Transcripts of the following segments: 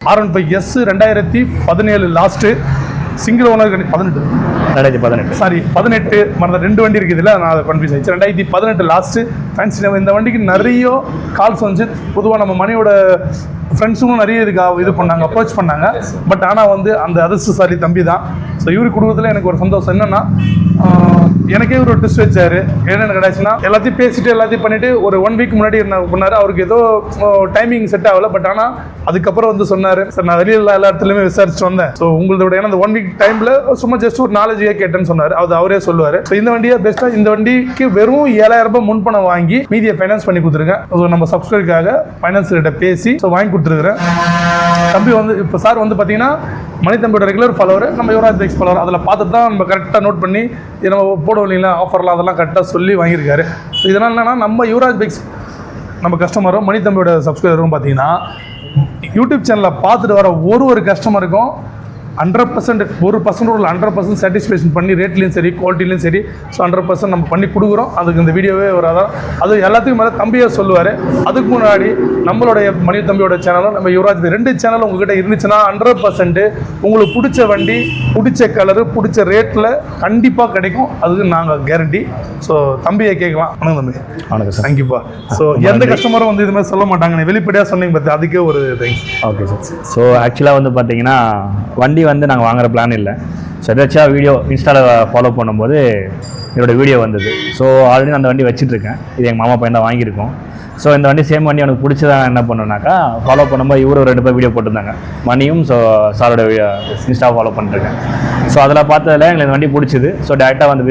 R15S 2017 last single owner 18 sorry 18 மறந்த 2 வண்டி இருக்குது இல்லை நான் அதை கன்ஃபியூஸ் ஆயிடுச்சு 2018 லாஸ்ட்டு ஃபேன்சி இந்த வண்டிக்கு நிறைய கால்ஸ் வந்துச்சு பொதுவாக நம்ம மணியோட ஃப்ரெண்ட்ஸும் நிறைய இது பண்ணாங்க அப்ரோச் பண்ணாங்க பட் ஆனால் வந்து அந்த அதிர்ஷ்டசாலி தம்பி தான் ஸோ இவரு குடும்பத்தில் எனக்கு ஒரு சந்தோஷம் என்னென்னா எனக்கே ஒரு ட்விஸ்ட் வச்சார் என்னென்னு கிடையாச்சுன்னா எல்லாத்தையும் பேசிட்டு எல்லாத்தையும் பண்ணிவிட்டு ஒரு 1 வீக் முன்னாடி என்ன பண்ணார் அவருக்கு ஏதோ டைமிங் செட் ஆகலை பட் ஆனால் அதுக்கப்புறம் வந்து சொன்னார் சார் நான் வெளியில் எல்லா இடத்துலையுமே விசாரிச்சு வந்தேன் ஸோ உங்களோட ஏன்னா அந்த 1 வீக் டைமில் சும்மா ஜஸ்ட் ஒரு நாலேஜே கேட்டேன்னு சொன்னார் அது அவரே சொல்லுவார் ஸோ இந்த வண்டியை பெஸ்ட்டாக இந்த வண்டிக்கு வெறும் 7000 ரூபாய் முன்பணம் வாங்கி மீதியை ஃபைனான்ஸ் பண்ணி கொடுத்துருக்கேன் ஸோ நம்ம சப்ஸ்கிரைபருக்காக ஃபைனான்ஸ் கிட்ட பேசி ஸோ வாங்கி கொடுத்துருக்குறேன் தம்பி வந்து இப்போ சார் வந்து பார்த்தீங்கன்னா மணித்தம்பியோட ரெகுலர் ஃபாலோவர் நம்ம யுவராஜ் பைக்ஸ் ஃபாலோவர் அதில் பார்த்துட்டு தான் நம்ம கரெக்டாக நோட் பண்ணி நம்ம போடுவோம் இல்லைங்களா ஆஃபர்லாம் அதெல்லாம் கரெக்டாக சொல்லி வாங்கியிருக்காரு ஸோ இதனால் என்னன்னா நம்ம யுவராஜ் பைக்ஸ் நம்ம கஸ்டமரும் மணித்தம்பியோட சப்ஸ்கிரைபரும் பார்த்தீங்கன்னா யூடியூப் சேனலில் பார்த்துட்டு வர ஒரு கஸ்டமருக்கும் 100% 100% சாட்டிஸ்ஃபேக்ஷன் பண்ணி ரேட்லேயும் சரி குவாலிட்டிலையும் சரி ஸோ 100% நம்ம பண்ணி கொடுக்குறோம் அதுக்கு இந்த வீடியோவே வராதான் அது எல்லாத்துக்கும் மேலே தம்பியை சொல்லுவார் அதுக்கு முன்னாடி நம்மளுடைய மணி தம்பியோட சேனலும் நம்ம யுவராஜ் 2 சேனலும் உங்ககிட்ட இருந்துச்சுன்னா 100% உங்களுக்கு பிடிச்ச வண்டி பிடிச்ச கலரு பிடிச்ச ரேட்டில் கண்டிப்பாக கிடைக்கும் அதுக்கு நாங்கள் கேரண்டி ஸோ தம்பியை கேட்கலாம் வணக்கம் தம்பி வணக்கம் சார் தேங்க்யூப்பா ஸோ எந்த கஸ்டமரும் வந்து இது மாதிரி சொல்ல மாட்டாங்க வெளிப்படையாக சொன்னீங்க பார்த்து அதுக்கே ஒரு தேங்க்ஸ் ஓகே சார் ஸோ ஆக்சுவலாக வந்து பார்த்தீங்கன்னா வண்டி வந்து நாங்கள் வாங்குற பிளான் இல்லை ஸோ எதாச்சும் வீடியோ இன்ஸ்டாவில் ஃபாலோ பண்ணும்போது என்னோடய வீடியோ வந்தது ஸோ ஆல்ரெடி அந்த வண்டி வச்சுட்ருக்கேன் இது எங்கள் மாமா பையன் தான் வாங்கியிருக்கோம் ஸோ இந்த வண்டி சேம் வண்டி எனக்கு பிடிச்சதான் என்ன பண்ணோன்னாக்கா ஃபாலோ பண்ணும்போது இவரு 2 பேர் வீடியோ போட்டிருந்தாங்க மணியும் ஸோ சாரோட இன்ஸ்டா ஃபாலோ பண்ணிருக்கேன் ஸோ அதில் பார்த்ததில் எங்களுக்கு இந்த வண்டி பிடிச்சிது ஸோ டேரெக்டாக வந்து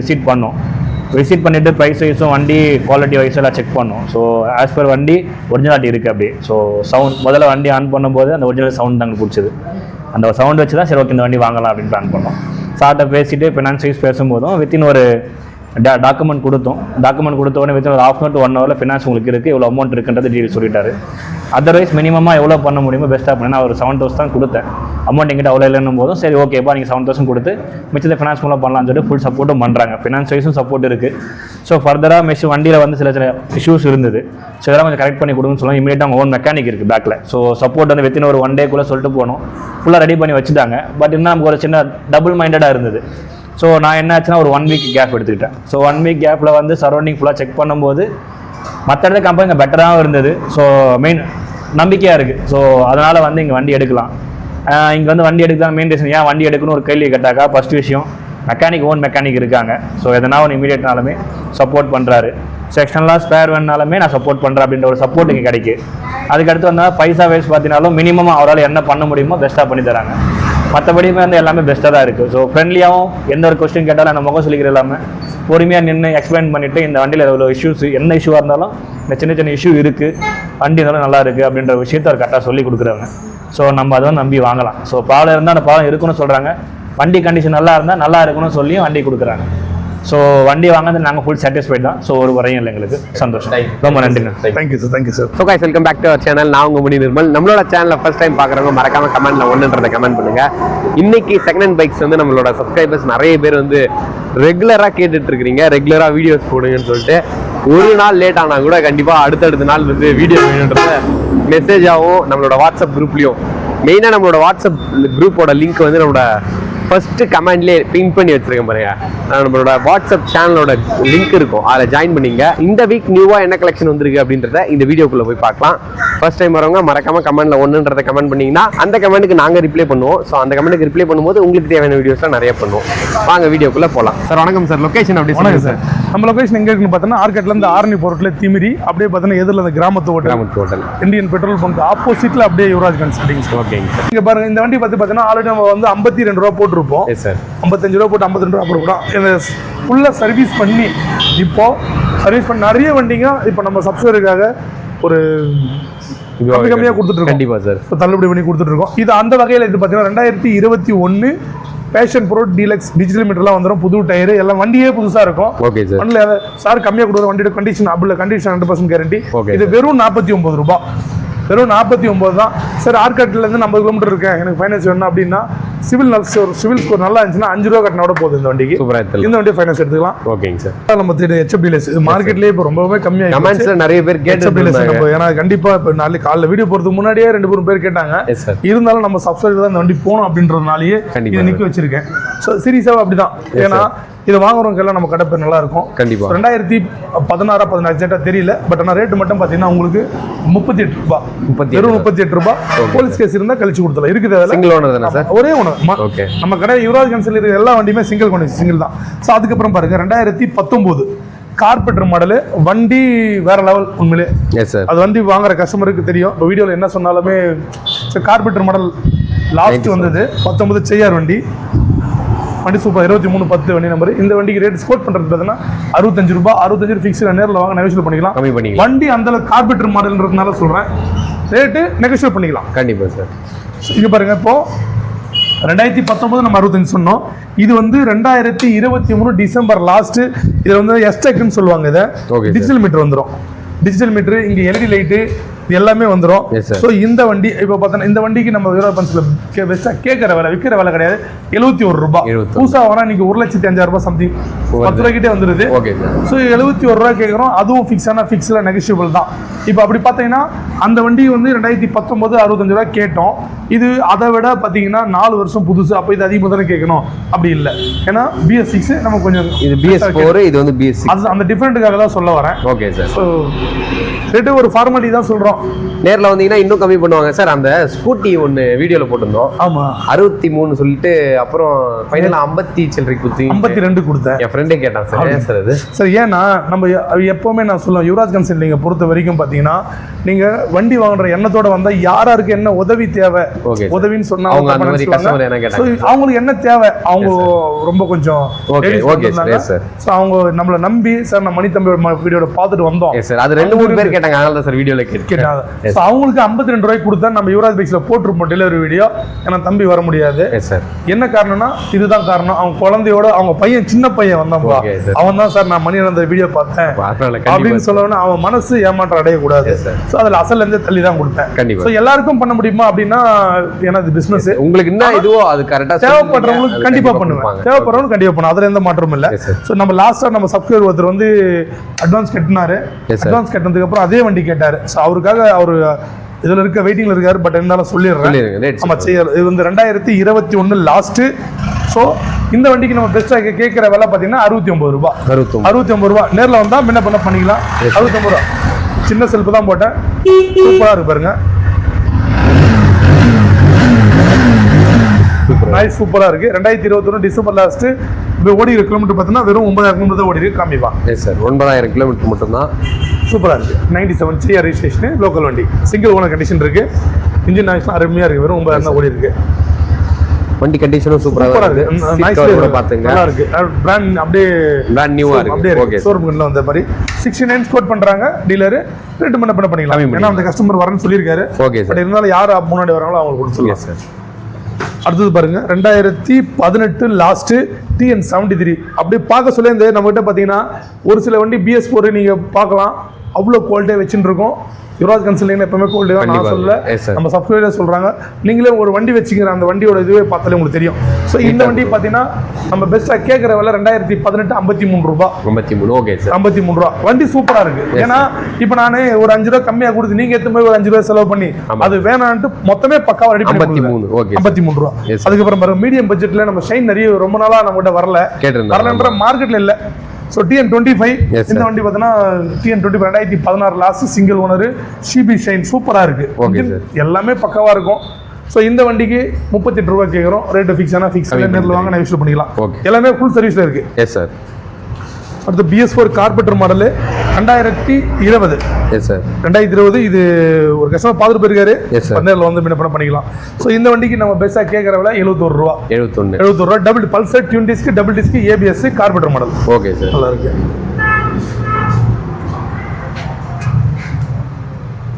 விசிட் பண்ணிவிட்டு ப்ரைஸ் வைஸும் வண்டி குவாலிட்டி வைஸும் எல்லாம் செக் பண்ணோம் ஸோ ஆஸ் பர் வண்டி ஒரிஜினாலிட்டி இருக்குது அப்படியே ஸோ சவுண்ட் முதல்ல வண்டி ஆன் பண்ணும்போது அந்த ஒரிஜினல் சவுண்ட் தாங்க பிடிச்சிது அந்த சவுண்ட் வச்சு தான் சரி ஓகே இந்த வண்டி வாங்கலாம் அப்படின்னு பிளான் பண்ணோம் சார்ட்ட பேசிட்டு ஃபினான்ஸ் வைஸ் பேசும்போதும் வித்தின் ஒரு டாக்குமெண்ட் கொடுத்த உடனே வித்தின் ஒரு 1/2 to 1 hour ஃபினான்ஸ் உங்களுக்கு இருக்குது இவ்வளோ அமௌண்ட் இருக்குன்றது டீல் சொல்லிட்டாரு அதர்வைஸ் மினிமமாக எவ்வளோ பண்ண முடியுமோ பெஸ்ட்டாக பண்ணேன் ஒரு 7,000 தான் கொடுத்தேன் அமௌண்ட் எங்கிட்ட அவ்வளோ இல்லைன்னும் போதும் சரி ஓகேப்பா நீங்கள் 7,000 கொடுத்து மிச்சத்தை ஃபினான்ஸ் மூலம் பண்ணலாம்னு சொல்லிட்டு ஃபுல் சப்போர்ட்டும் பண்ணுறாங்க ஃபினான்ஸ் வைஸும் சப்போர்ட் இருக்குது ஸோ ஃபர்தராக வண்டியில் வந்து சில இஷ்யூஸ் இருந்தது ஸோ இதெல்லாம் கொஞ்சம் கரெக்ட் பண்ணி கொடுங்கன்னு சொல்லுவோம் இமீடியட்டாக அவங்க ஓன் மெக்கானிக் இருக்குது பேக்கில் ஸோ சப்போர்ட் வந்து வித்தின் ஒரு 1 டேக்குள்ளே சொல்லிட்டு போனோம் ஃபுல்லாக ரெடி பண்ணி வச்சுட்டாங்க பட் இன்னும் நமக்கு ஒரு சின்ன டபுள் மைண்டடாக இருந்தது ஸோ நான் என்ன ஆச்சுன்னா ஒரு 1 வீக் கேப் எடுத்துக்கிட்டேன் ஸோ 1 வீக் கேப்பில் வந்து சரௌண்டிங் ஃபுல்லாக செக் பண்ணும்போது மற்ற இடத்துல கம்பெனி பெட்டராகவும் இருந்தது ஸோ மெயின் நம்பிக்கையாக இருக்குது ஸோ அதனால் வந்து இங்கே வண்டி எடுக்கலாம் இங்கே வந்து வண்டி எடுக்கலாம் மெயின் ரீசன் ஏன் வண்டி எடுக்கணும் ஒரு கேள்வி கேட்டாக்கா ஃபஸ்ட் விஷயம் ஓன் மெக்கானிக் இருக்காங்க ஸோ எதனா ஒரு இமீடியட்னாலுமே சப்போர்ட் பண்ணுறாரு ஸோ எக்ஸ்டர்னலாக ஸ்பேர் வேணுனாலுமே நான் சப்போர்ட் பண்ணுறேன் அப்படின்ற ஒரு சப்போர்ட் இங்கே கிடைக்கும் அதுக்கடுத்து வந்தால் பைசா வைஸ் பார்த்தீங்கன்னாலும் மினிமம் அவரால் என்ன பண்ண முடியுமோ பெஸ்ட்டாக பண்ணி தராங்க மற்றபடியுமே வந்து எல்லாமே பெஸ்ட்டாக தான் இருக்குது ஸோ ஃப்ரெண்ட்லியாகவும் எந்த ஒரு கொஸ்டின் கேட்டாலும் என்ன முகம் சொல்லிக்கிற இல்லாமல் பொறுமையாக நின்று எக்ஸ்பிளைன் பண்ணிவிட்டு இந்த வண்டியில் எவ்வளோ இஷ்யூஸ் என்ன இஷ்யூவாக இருந்தாலும் இந்த சின்ன இஷ்யூ இருக்குது வண்டி இருந்தாலும் நல்லா இருக்குது அப்படின்ற விஷயத்தை அவர் கரெக்டாக சொல்லி கொடுக்குறாங்க ஸோ நம்ம அதை வந்து நம்பி வாங்கலாம் ஸோ ப்ராப்ளம் இருந்தால் அந்த ப்ராப்ளம் இருக்குன்னு சொல்கிறாங்க வண்டி கண்டிஷன் நல்லா இருந்தால் நல்லா இருக்குன்னு சொல்லியும் வண்டி கொடுக்குறாங்க ஸோ வண்டி வாங்குறது நாங்கள் ஃபுல் சாட்டிஸ்ஃபைட் தான் ஸோ ஒரு குறையும் இல்லை எங்களுக்கு சந்தோஷம் ரொம்ப நன்றிண்ணா thank you sir so guys welcome back to our channel நான் உங்கள் முனி நிர்மல் நம்மளோட சேனலில் ஃபர்ஸ்ட் டைம் பார்க்குறவங்க மறக்காம கமெண்ட்ல ஒன்றுன்றதை கமெண்ட் பண்ணுங்க இன்னைக்கு செகண்ட் ஹேண்ட் பைக்ஸ் வந்து நம்மளோட சப்ஸ்கிரைபர்ஸ் நிறைய பேர் வந்து ரெகுலராக கேட்டுட்டு இருக்கிறீங்க ரெகுலராக வீடியோஸ் போடுங்கன்னு சொல்லிட்டு ஒரு நாள் லேட் ஆனால் கூட கண்டிப்பாக அடுத்தடுத்த நாள் வந்து வீடியோ வேணுன்றத மெசேஜாகவும் நம்மளோட வாட்ஸ்அப் குரூப்லேயும் மெயினாக நம்மளோட வாட்ஸ்அப் குரூப்போட லிங்க் வந்து நம்மளோட ஃபர்ஸ்ட் கமெண்ட்லேயே பின் பண்ணி வச்சிருக்கேன் பாருங்க நம்மளோட வாட்ஸ்அப் சேனலோட லிங்க் இருக்கும் அதில் ஜாயின் பண்ணிங்க இந்த வீக் நியூவாக என்ன கலெக்ஷன் வந்திருக்கு அப்படின்றத இந்த வீடியோக்குள்ளே போய் பார்க்கலாம் ஃபர்ஸ்ட் டைம் வரவங்க மறக்காம கமெண்ட்ல ஒன்றுன்றதை கமெண்ட் பண்ணிங்கன்னா அந்த கமெண்ட்டுக்கு நாங்கள் ரிப்ளை பண்ணுவோம் ஸோ அந்த கமெண்ட்டுக்கு ரிப்ளை பண்ணும்போது உங்களுக்கு தேவையான வீடியோஸ்லாம் நிறைய பண்ணுவோம் வாங்க வீடியோக்குள்ளே போகலாம் சார் வணக்கம் சார் லொக்கேஷன் அப்படி வணக்கம் சார் நம்ம லொக்கேஷன் எங்கே இருக்குன்னு பார்த்தோன்னா ஆர்கேட்லேருந்து ஆரணி போர்ட்டில் திமிரி அப்படியே பார்த்தோன்னா எதிரில் அந்த கிராமத்து ஹோட்டல் இந்தியன் பெட்ரோல் பங்க் ஆப்போசிட்டில் அப்படியே யுவராஜ் கன்சல்டிங் ஓகேங்க சார் இங்கே பாருங்க இந்த வண்டி பார்த்தீங்கன்னா ஆல்ரெடி நம்ம வந்து 52 ரூபா போட்டிருப்போம் சார் 55 ரூபா போட்டு 52 ரூபா போட்டுருக்கோம் இந்த ஃபுல்லாக சர்வீஸ் பண்ணி நிறைய வண்டிங்க இப்போ நம்ம சப்ஸ்கிரைபருக்காக ஒரு கம்மியாக கொடுத்துட்ருக்கோம் கண்டிப்பாக சார் இப்போ தள்ளுபடி பண்ணி கொடுத்துட்ருக்கோம் இது அந்த வகையில் இது பார்த்தீங்கன்னா 2021 பேஷன் ப்ரோ டீலக்ஸ் டிஜிட்டல் மீட்டர்லாம் வந்துடும் புது டயர் எல்லாம் வண்டியே புதுசாக இருக்கும் ஓகே சார் வண்டியில் சார் கம்மியாக கொடுக்குற வண்டியோட கண்டிஷன் 100% கேரண்டி ஓகே இது வெறும் 49 ரூபாய் வெறும் 49 தான். சார் ஆர்காட்லேருந்து 50 கிலோமீட்டர் இருக்கேன், எனக்கு ஃபைனான்ஸ் வேணும் அப்படின்னா சிவில் ஸ்கோர் நல்லா இருந்துச்சுன்னா 5 ரூபா கட்டினோட போகுது இந்த வண்டிக்கு. இந்த வண்டியை ஃபைனான்ஸ் எடுத்துக்கலாம். ஓகேங்க சார். நம்ம HFDLS மார்க்கெட்லேயே இப்போ ரொம்பவே கம்மியாக கமெண்ட்ஸ்ல நிறைய பேர் HFDLS. ஏன்னா கண்டிப்பாக இப்போ நாளைக்கு காலைல வீடியோ போகிறதுக்கு முன்னாடியே 2-3 பேர் கேட்டாங்க. இருந்தாலும் நம்ம சப்ஸ்கிரைபர் தான் இந்த வண்டி போகணும் அப்படின்றதுனாலேயே இதை நிற்க வச்சிருக்கேன். ஸோ சீரியஸாக அப்படிதான். ஏன்னா இதை வாங்குறவங்க எல்லாம் நம்ம கடை பேர் நல்லா இருக்கும். கண்டிப்பா 2016-17 தெரியல, பட் ஆனால் ரேட்டு மட்டும் பார்த்தீங்கன்னா உங்களுக்கு 38 ரூபாய், வெறும் 38 ரூபாய். போலீஸ் கேஸ் இருந்தால் கழிச்சு கொடுத்தலாம். இருக்குது சிங்கிள் ஓனர் தானே சார்? ஒரே ஓனர். நம்ம கடை யுவராஜ் கன்சல் இருக்கிற எல்லா வண்டியுமே சிங்கிள் தான். ஸோ அதுக்கப்புறம் பாருங்க 2019 கார்பெட்டர் மாடலு வண்டி வேற லெவல் உண்மையிலே. அது வண்டி வாங்குற கஸ்டமருக்கு தெரியும். இப்போ வீடியோவில் என்ன சொன்னாலுமே கார்பெட்டர் மாடல் லாஸ்ட் வந்தது 19 செய்யார் வண்டி சூப்பர் 2310 வண்டி நம்பர். இந்த வண்டிக்கு ரேட் ஸ்கோர் பண்றது பார்த்தீங்கன்னா 65 ரூபாய். 65 ஃபிக்ஸ், நேரில் வாங்க நெகோஷியேட் பண்ணிக்கலாம். வண்டி அந்த கார்பெட்டர் மாடல்ன்றதுனால சொல்றேன், ரேட்டு நெகோஷியேட் பண்ணிக்கலாம். கண்டிப்பா சார். இங்க பாருங்க, இப்போ 2019 நம்ம 65 சொன்னோம். இது வந்து 2023 டிசம்பர் லாஸ்ட். இதுல வந்து எஸ்டெக்னு சொல்லுவாங்க. இதை டிஜிட்டல் மீட்டர் வந்துடும். டிஜிட்டல் மீட்டர் இங்க LED லைட்டு எல்லாமே வந்துடும். ஸோ இந்த வண்டி இப்போ பார்த்தோன்னா இந்த வண்டிக்கு நம்ம கேட்குற விலை விற்கிற விலை கிடையாது, 71 ரூபாய். புதுசாக வரா இன்னைக்கு 1,05,000 சம்திங் 10 ரூபாய்க்கிட்டே வந்துடுது. ஸோ 71 ரூபா கேட்குறோம். அதுவும் ஃபிக்ஸில் நெகோஷியபிள் தான். இப்போ அப்படி பார்த்தீங்கன்னா அந்த வண்டி வந்து 2019 65 ரூபா கேட்டோம். இது அதை விட பார்த்தீங்கன்னா 4 வருஷம் புதுசு. அப்போ இது அதிகமாக தானே கேட்கணும், அப்படி இல்லை. ஏன்னா BS6 நம்ம கொஞ்சம் இது BS4, இது வந்து BS6. அது அந்த டிஃப்ரெண்ட்டுக்காக தான் சொல்ல வரேன். Okay sir. ஸோ ரேட்டு ஒரு ஃபார்மாலிட்டி தான் சொல்கிறோம். நேரில் வந்தீங்கன்னா இன்னும் கம்மி பண்ணுவாங்க சார். அந்த ஸ்கூட்டி ஒன்று வீடியோவில் போட்டிருந்தோம். ஆமாம் 63 சொல்லிட்டு அப்புறம் ஃபைனலாக 50 சில்லறை குத்தி 52 கொடுத்தேன். என் ஃப்ரெண்டே கேட்டான் சார். ஏன் சார் அது? சார் ஏன்னா நம்ம எப்போவுமே நான் சொல்லுவேன், யுவராஜ் கன்சல்ட் நீங்கள் பொறுத்த வரைக்கும் பார்த்தீங்கன்னா நீங்கள் வண்டி வாங்குற எண்ணத்தோட வந்தால் யாராருக்கு என்ன உதவி தேவை, உதவின்னு சொன்னால் அவங்களுக்கு என்ன தேவை, அவங்க ரொம்ப கொஞ்சம் ஸோ அவங்க நம்மளை நம்பி சார் நான் மணி தம்பி வீடியோட பார்த்துட்டு வந்தோம் சார். அது 2-3 பேர் கேட்டாங்க, அதனால தான் சார் வீடியோவில் கேட்டாங்க. ஸோ அவங்களுக்கு 52 ரூபாய்க்கு கொடுத்தா நம்ம யுவராஜ் பைக்ஸில் போட்டிருப்போம் டெலிவரி வீடியோ. ஏன்னா தம்பி வர முடியாது. என்ன காரணம்னா இதுதான் காரணம். அவங்க குழந்தையோட அவங்க பையன் சின்ன பையன் வந்தான்பா, அவன் தான் சார் நான் மணி அந்த வீடியோ பார்த்தேன் அப்படின்னு சொல்லணும்னா அவன் மனசு ஏமாற்றம் அடையக்கூடாது. ஸோ அதில் அசல்ல இருந்து தள்ளி தான் கொடுத்தேன். கண்டிப்பா. ஸோ எல்லாருக்கும் பண்ண முடியுமா அப்படின்னா ஏன்னா இது பிசினஸ். உங்களுக்கு என்ன இதுவோ அது கரெக்டாக தேவைப்படுறவங்களுக்கு கண்டிப்பா பண்ணுவேன், தேவைப்படுறவங்க கண்டிப்பா பண்ணும். அதுல எந்த மாற்றமும் இல்லை. ஸோ நம்ம லாஸ்டா நம்ம சப்ஸ்கிரைபர் ஒருத்தர் வந்து அட்வான்ஸ் கட்டினாரு. அட்வான்ஸ் கட்டினதுக்கு அப்புறம் அதே வண்டி கேட்டாரு. ஸோ அவருக்காக அவர் இதுல இருக்க வெயிட்டிங்ல இருக்காரு. பட் இருந்தாலும் சொல்லிடுறேன். ஆமா செய்யல. இது வந்து 2021 லாஸ்ட். ஸோ இந்த வண்டிக்கு நம்ம பெஸ்ட்டாக கேட்குற விலை பார்த்தீங்கன்னா 69 ரூபாய். 69 ரூபாய். நேரில் வந்தால் முன்ன பண்ண பண்ணிக்கலாம். 69 ரூபா. சின்ன செல்ஃபு தான் போட்டேன். சூப்பராக இருக்கு பாருங்க. நாய்ஸ் சூப்பராக இருக்கு. 2021 டிசம்பர் லாஸ்ட். இப்போ ஓடி கிலோமீட்டர் பார்த்தீங்கன்னா வெறும் 9,000 கிலோமீட்டர் தான் ஓடி இருக்கு. காமிப்பா சார் 9,000 கிலோமீட்டர் மட்டும் தான். சூப்பராக இருக்குது. 97 CR ரெஜிஸ்ட்ரேஷன், லோக்கல் வண்டி, சிங்கிள் ஓனர் கண்டிஷன் இருக்குது. இன்ஜின் நாய்ஸ்லாம் அருமையாக இருக்குது. வெறும் 9,000 தான் ஓடி இருக்கு. வண்டி கண்டிஷனும் சூப்பராக இருக்கு. பார்த்துங்க, நல்லா இருக்கு. பிராண்ட் அப்படியே பிராண்ட் நியூவாக இருக்கு. அப்படியே ஓகே. ஷோரூம்ல வந்த மாதிரி 69 ஸ்கோர் பண்ணுறாங்க டீலர். ரேட்டு பண்ண பண்ணிக்கலாம். ஏன்னா அந்த கஸ்டமர் வரேன்னு சொல்லியிருக்காரு. Okay sir. பட் இருந்தாலும் யார் முன்னாடி வராங்களோ அவங்களுக்கு கொடுத்துருவோம் சார். அடுத்தது பாருங்க 2018 லாஸ்ட் TN73. அப்படியே பார்க்க சொல்லி இந்த நம்மகிட்ட பார்த்தீங்கன்னா ஒரு சில வண்டி BS4 நீங்கள் பார்க்கலாம், அவ்வளோ குவாலிட்டியாக வச்சுட்டு இருக்கோம். யுவராஜ் கன்சல்டிங் எப்பவுமே கோல்டு தான். நான் சொல்ல, நம்ம சப்ஸ்கிரைபர் சொல்றாங்க. நீங்களே ஒரு வண்டி வச்சுக்கிற அந்த வண்டியோட இதுவே பார்த்தாலே உங்களுக்கு தெரியும். ஸோ இந்த வண்டி பார்த்தீங்கன்னா நம்ம பெஸ்ட்டாக கேட்குற விலை 2018 53 ரூபாய். 53. Okay sir. 53 ரூபா. வண்டி சூப்பராக இருக்கு. ஏன்னா இப்போ நானே ஒரு 5 ரூபா கம்மியாக கொடுத்து நீங்கள் எடுத்து போய் ஒரு 5 ரூபா செலவு பண்ணி அது வேணான்ட்டு மொத்தமே பக்காவாக ரெடி பண்ணி 53 ரூபா. அதுக்கப்புறம் பாருங்க மீடியம் பட்ஜெட்ல நம்ம ஷைன் நிறைய ரொம்ப நாளாக நம்மகிட்ட வரலன்ற மார்க்கெட்ல இல்லை. ஸோ TN25 இந்த வண்டி பார்த்தீங்கன்னா TN25 2016 last single owner CB shine சூப்பராக இருக்கு. எல்லாமே பக்கவாக இருக்கும். ஸோ இந்த வண்டிக்கு 38 ரூபாய் கேட்குறோம். ரேட்டு ஃபிக்ஸ் ஆனால் ஃபிக்ஸ் நேரில் வாங்க நான் யூஸ் பண்ணிக்கலாம். எல்லாமே ஃபுல் சர்வீஸில் இருக்கு. Yes sir. அடுத்து BS4 கார்பெட்டர் மாடலு 2020. Yes sir. 2020 இது ஒரு கஸ்டமர் பார்த்துட்டு போயிருக்காரு. நேரில் வந்து முன்ன பண்ணிக்கலாம். ஸோ இந்த வண்டிக்கு நம்ம பெஸ்ட்டாக கேட்குற விலை 71 ரூபா. 71 ரூபா. Double Pulsar tune disk, double disk, ABS கார்பெட்டர் model. Okay sir. நல்லா இருக்கு.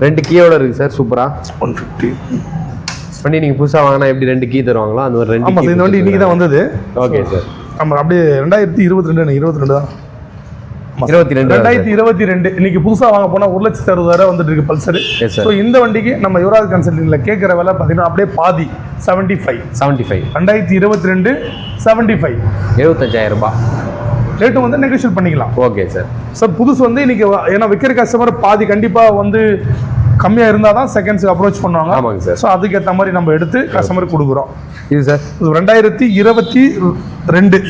2 கீயோட இருக்கு சார். சூப்பரா 150 வண்டி நீங்கள் புதுசாக வாங்கினா எப்படி 2 கீ தருவாங்களா அந்த ஒரு 2? ஆமாம் சார். இந்த வண்டி இன்னைக்கு தான் வந்தது. Okay sir. ஆமாம் அப்படியே 2022 தான். 2022 இன்னைக்கு புதுசா வாங்க போனா 1,60,000 வந்துட்டு இருக்கு பல்சர். Yes, sir. ஸோ இந்த வண்டிக்கு நம்ம யுவராஜ் கன்சல்டிங்ல கேட்குற விலை பார்த்தீங்கன்னா அப்படியே பாதி 75. 2022 75 75,000 ரூபாய் ரேட்டு வந்து நெகோஷியேட் பண்ணிக்கலாம். Okay sir. சார் புதுசு வந்து இன்னைக்கு ஏன்னா விற்கிற கஸ்டமர் பாதி கண்டிப்பா வந்து கம்மியா இருந்தால் தான் செகண்ட்ஸ்க்கு அப்ரோச் பண்ணுவாங்க. ஆமாங்க சார். ஸோ அதுக்கேற்ற மாதிரி நம்ம எடுத்து கஸ்டமருக்கு கொடுக்குறோம். இது sir 2022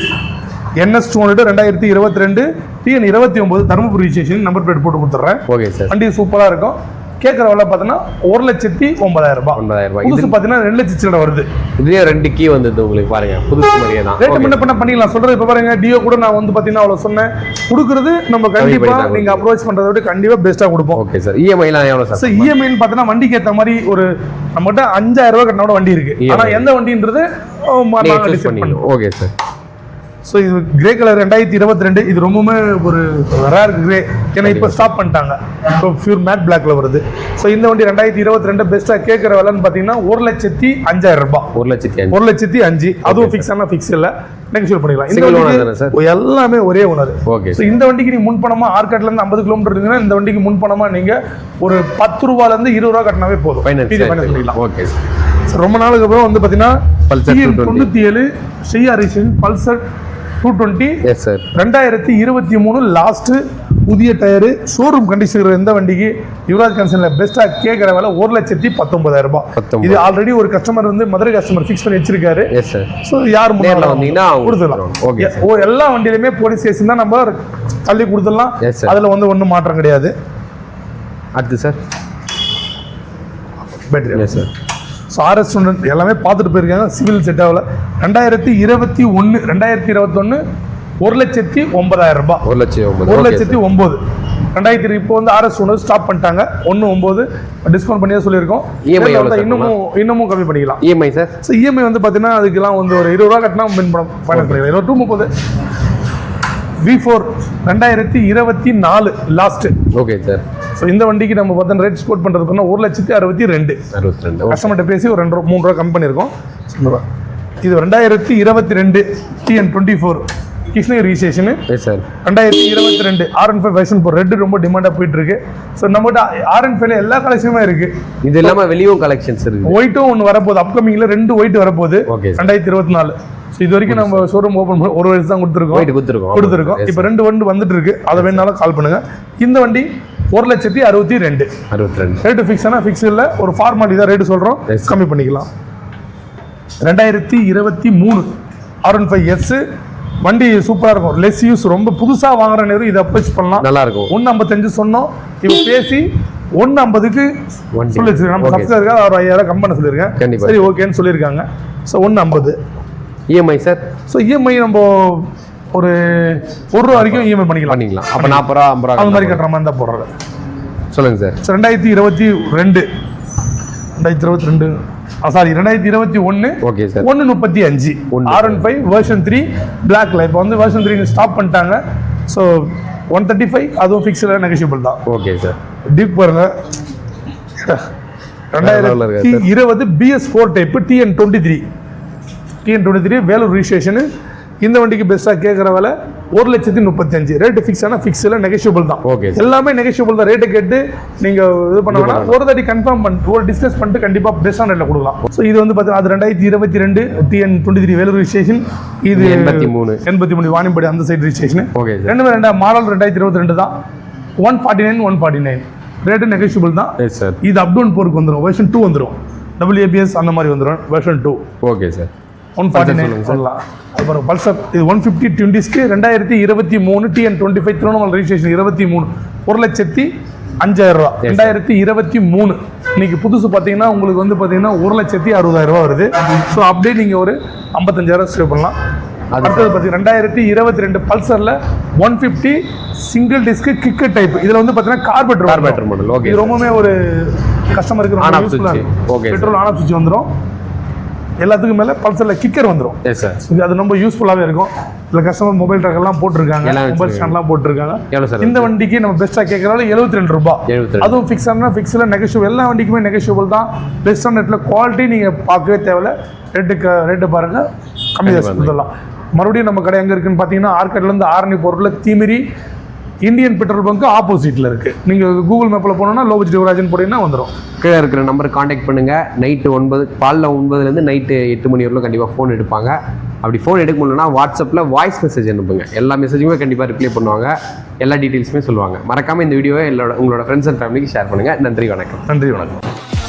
NS 200 2022 TN 29 Dharmapuri station number plate போட்டு கொடுத்துட்றேன். Okay sir. வண்டி சூப்பரா இருக்கும். கேட்குற விலை பார்த்தீங்கன்னா 1,09,000 ரூபாய். 9,000 புதுசு பார்த்தீங்கன்னா 2 லட்சம் வருது. இதுலயே 2 கீ வந்தது உங்களுக்கு பாருங்க, புதுசு மாதிரியே தான். ரேட் என்ன பண்ண பண்ணிக்கலாம் சொல்றது. இப்போ பாருங்க டியோ கூட நான் வந்து பார்த்தீங்கன்னா அவ்வளோ சொன்னேன் கொடுக்குறது நம்ம கண்டிப்பா நீங்க அப்ரோச் பண்றதை விட கண்டிப்பா பெஸ்ட்டாக கொடுப்போம். Okay sir. இஎம்ஐலாம் எவ்வளோ சார்? சார் இஎம்ஐன்னு பார்த்தீங்கன்னா வண்டிக்கு ஏற்ற மாதிரி ஒரு நம்மகிட்ட 5,000 ரூபாய் கட்டினோட வண்டி இருக்கு. ஆனா எந்த வண்டின்றது டிசைட் பண்ணுவோம். Okay sir. ஸோ இது கிரே கலர் 2022 இது ரொம்பவுமே ஒரு ரேர் கிரே. ஏன்னா இப்போ ஸ்டாப் பண்ணிட்டாங்க. இப்போ பியூர் மேட் பிளாக்ல வருது. ஸோ இந்த வண்டி 2022 பெஸ்ட்டாக கேட்குற விலைன்னு பார்த்தீங்கன்னா 1,05,000 ரூபாய். 1,05,000 அதுவும் ஃபிக்ஸ் ஆனால் ஃபிக்ஸ் இல்லை, நெகோஷியேட் பண்ணிக்கலாம். இந்த வண்டிக்கு எல்லாமே ஒரே ஓனர். ஓகே. ஸோ இந்த வண்டிக்கு நீங்க முன் பணமா ஆர்காட்ல இருந்து 50 கிலோமீட்டர் இருக்குன்னா இந்த வண்டிக்கு முன் பணமா நீங்க ஒரு 10 ரூபாயில இருந்து 20 ரூபா கட்டினாவே போதும். ஓகே. ரொம்ப நாளுக்கு அப்புறம் வந்து பாத்தீங்கன்னா Pulsar 97 CR Pulsar 220 yes sir 2023 last புதிய டயரு ஷோரூம் கண்டிஷன் எந்த வண்டிக்கு யுவராஜ் கன்சல்ல பெஸ்டா கேட்குற விலை 1,19,000 ரூபாய். இது ஆல்ரெடி ஒரு கஸ்டமர் வந்து மதுரை கஸ்டமர் ஃபிக்ஸ் பண்ணி வச்சிருக்காரு. Yes sir. ஸோ யார் நேரில் வந்தீங்கன்னா கொடுத்துடலாம். ஓகே. எல்லா வண்டியிலுமே போலீஸ் ஸ்டேஷன் தான் நம்ம தள்ளி கொடுத்துடலாம். அதில் வந்து ஒன்றும் மாற்றம் கிடையாது. அடுத்து sir battery. Yes sir. So RS student எல்லாமே பார்த்துட்டு போயிருக்காங்க. சிவில் செட் ஆகல. 2021 1,09,000 ரூபாய். 1,09,000 2000 இப்போ வந்து RS ஸ்டூடெண்ட் ஸ்டாப் பண்ணிட்டாங்க. 1,9 டிஸ்கவுண்ட் பண்ணி தான் சொல்லியிருக்கோம். இஎம்ஐ இன்னமும் கம்மி பண்ணிக்கலாம். EMI sir. ஸோ இஎம்ஐ வந்து பார்த்தீங்கன்னா அதுக்கெல்லாம் வந்து ஒரு 20 ரூபா கட்டினா ஃபைனான்ஸ் பண்ணிக்கலாம். 22,30 V4 2024 last. Okay sir. So இந்த வண்டிக்கு நம்ம பார்த்தா ரேட் ஸ்கோர் பண்ணுறது பண்ணால் 1,62,000 கஸ்டமர்கிட்ட பேசி ஒரு 2-3 ரூபா கம்மி பண்ணியிருக்கோம். இது 2022 TN 24 Krishnagiri ரிஜிஸ்ட்ரேஷனு. Sir 2022 R15 version 4 red ரொம்ப டிமாண்டாக போயிட்டு இருக்கு. ஸோ நம்மகிட்ட R15 எல்லா கலெக்ஷனுமே இருக்கு. இது இல்லாமல் வெளியும் கலெக்ஷன்ஸ் இருக்கு. ஒயிட்டும் ஒன்று வரப்போகுது. அப்கமிங்ல 2 ஒயிட் வரப்போகுது. 2024. ஸோ இது வரைக்கும் நம்ம ஷோரூம் ஓப்பன் பண்ணி ஒரு வருஷம் தான் கொடுத்துருக்கோம். இப்போ 2 வண்டி வந்துட்டு இருக்கு. அதை வேணாலும் கால் பண்ணுங்க. இந்த வண்டி 1,62,000 ரேட்டு ஃபிக்ஸ் ஆனால் ஃபிக்ஸ் இல்லை, ஒரு ஃபார்மாலிட்டி தான் ரேட்டு சொல்கிறோம், கம்மி பண்ணிக்கலாம். 2023 R15S வண்டி சூப்பராக இருக்கும். லெஸ் யூஸ் ரொம்ப புதுசாக வாங்குற நேரம் இதை அப்ரோச் பண்ணலாம். நல்லா இருக்கும். 1,55 சொன்னோம். இப்போ பேசி 1,50க்கு சொல்லி வச்சிருக்கேன். நம்ம சப்ஸ்கிரைபர் அவர் 5,000 கம்மி பண்ண சொல்லியிருக்கேன். சரி ஓகேன்னு சொல்லியிருக்காங்க. So 1,50 EMI sir. So EMI நம்ம ஒரு 1 ரூபா வரைக்கும் இஎம்ஐ பண்ணிக்கலாம். அப்போ 40 ரூபா 50 ரூபா அந்த மாதிரி கட்டுற மாதிரி தான் போடுறது. சொல்லுங்க sir. 2022 2021 okay sir. 1,35 R15 version 3 பிளாக்ல. இப்போ வந்து வெர்ஷன் 3 ஸ்டாப் பண்ணிட்டாங்க. ஸோ 135 அதுவும் ஃபிக்ஸில் நெகோஷியபிள் தான். Okay sir. டீப் பாருங்க. 2020 BS4 டைப் TN 23 வேலூர் ரிஜிஸ்ட்ரேஷனு. இந்த வண்டிக்கு பெஸ்ட்டாக கேட்குற விலை 1,35,000 ரேட்டு ஃபிக்ஸ் ஆனால் ஃபிக்ஸில் நெகோஷியபிள் தான். ஓகே. எல்லாமே நெகோஷியபிள் தான். ரேட்டை கேட்டு நீங்கள் இது பண்ண ஒரு தாட்டி கன்ஃபார்ம் பண்ணிட்டு ஒரு டிஸ்கஸ் பண்ணிட்டு கண்டிப்பாக பெஸ்ட்டான ரேட்டில் கொடுக்கலாம். ஸோ இது வந்து பார்த்தீங்கன்னா அது 2022 TN 23 வேலூர் ரிஜிஸ்ட்ரேஷன். இது 83 வாணியம்படி அந்த சைடு ரிஜிஸ்ட்ரேஷன். ஓகே. 2 மாடல் 2022 தான். 149 ரேட்டு நெகோஷியபிள் தான். இது அப்டவுன் போருக்கு வந்துடும். வெர்ஷன் 2 வந்துடும். ABS அந்த மாதிரி வந்துடும். வெர்ஷன் 2. Okay sir. 149 சொல்லலாம். அப்புறம் பல்சர் இது 150 20ஸ்க்கு 2023 TN 25 திருவண்ணாமலை ரிஜிஸ்ட்ரேஷன் 23 1,05,000 ரூபா. 2023 இன்னைக்கு புதுசு பார்த்தீங்கன்னா உங்களுக்கு வந்து பார்த்தீங்கன்னா 1,60,000 ரூபா வருது. ஸோ அப்படியே நீங்கள் ஒரு 55,000 சேவ் பண்ணலாம். அடுத்தது பார்த்தீங்கன்னா 2022 பல்சரில் 150 சிங்கிள் டிஸ்க் கிக்கு டைப். இதில் வந்து பார்த்தீங்கன்னா கார்பரேட்டர் மாடல். ஓகே. இது ரொம்பவே ஒரு கஸ்டமருக்கு ரொம்ப யூஸ்ஃபுல்லாக இருக்கும். பெட்ரோல் ஆன் ஆஃப் சுவிட்ச் வந்துடும். எல்லாத்துக்கும் மேலே பல்சரில் கிக்கர் வந்துடும். அது ரொம்ப யூஸ்ஃபுல்லாகவே இருக்கும். இதில் கஸ்டமர் மொபைல் ட்ராக்கெல்லாம் போட்டிருக்காங்க, மொபைல் ஸ்டாண்ட்லாம் போட்டிருக்காங்க. இந்த வண்டிக்கு நம்ம பெஸ்ட்டாக கேட்குறாலும் 72 ரூபாய். அதுவும் ஃபிக்ஸ் ஆனால் ஃபிக்ஸில் நெகோஷியபிள். எல்லா வண்டிக்குமே நெகோஷியபிள் தான். பெஸ்ட்டான ரேட்டில் குவாலிட்டி நீங்கள் பார்க்கவே தேவையில்ல. ரேட்டு பாருங்கள், கம்மி தான் கொடுத்துடலாம். மறுபடியும் நம்ம கடை எங்கே இருக்குன்னு பார்த்தீங்கன்னா ஆர்காட்லேருந்து ஆரணி போகிறதுல தீமிரி இந்தியன் பெட்ரோல் பங்க் ஆப்போசிட்டில் இருக்குது. நீங்கள் கூகுள் மேப்பில் போனோன்னா லோ பட்ஜெட் யுவராஜன் போனீங்கன்னா வந்துடும். கீழே இருக்கிற நம்பருக்கு காண்டாக்ட் பண்ணுங்கள். நைட்டு 9 காலைல 9லேருந்து நைட்டு 8 மணி வரலும் கண்டிப்பாக ஃபோன் எடுப்பாங்க. அப்படி ஃபோன் எடுக்க முடியலன்னா வாட்ஸ்அப்பில் வாய்ஸ் மெசேஜ் அனுப்புங்க. எல்லா மெசேஜுமே கண்டிப்பாக ரிப்ளை பண்ணுவாங்க. எல்லா டீட்டெயில்ஸுமே சொல்லுவாங்க. மறக்காமல் இந்த வீடியோவை உங்களோட ஃப்ரெண்ட்ஸ் அண்ட் ஃபேமிலிக்கு ஷேர் பண்ணுங்கள். நன்றி, வணக்கம். நன்றி, வணக்கம்.